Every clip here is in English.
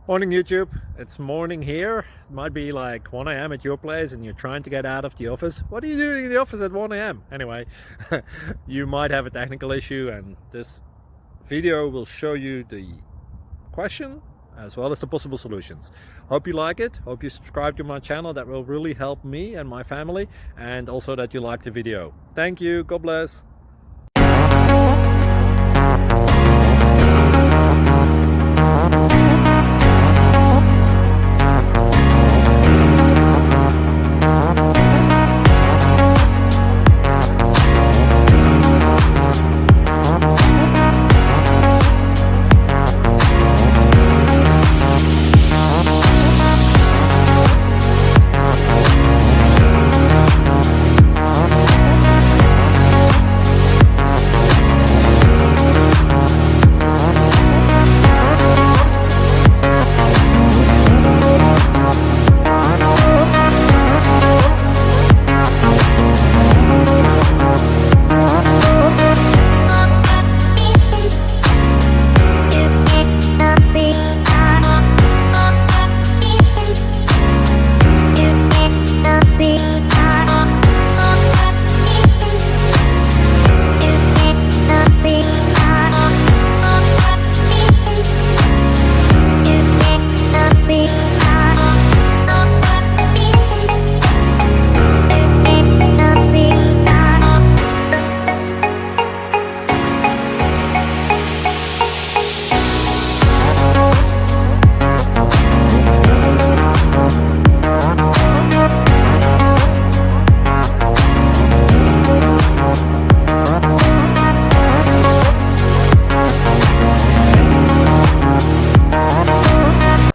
Morning YouTube, it's morning here. It might be like 1 a.m. at your place and you're trying to get out of the office. What are you doing in the office at 1 a.m.? Anyway, you might have a technical issue and this video will show you the question as well as the possible solutions. Hope you like it, hope you subscribe to my channel. That will really help me and my family, and also that you like the video. Thank you, God bless.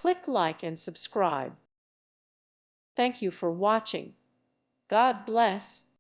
Click like and subscribe. Thank you for watching. God bless.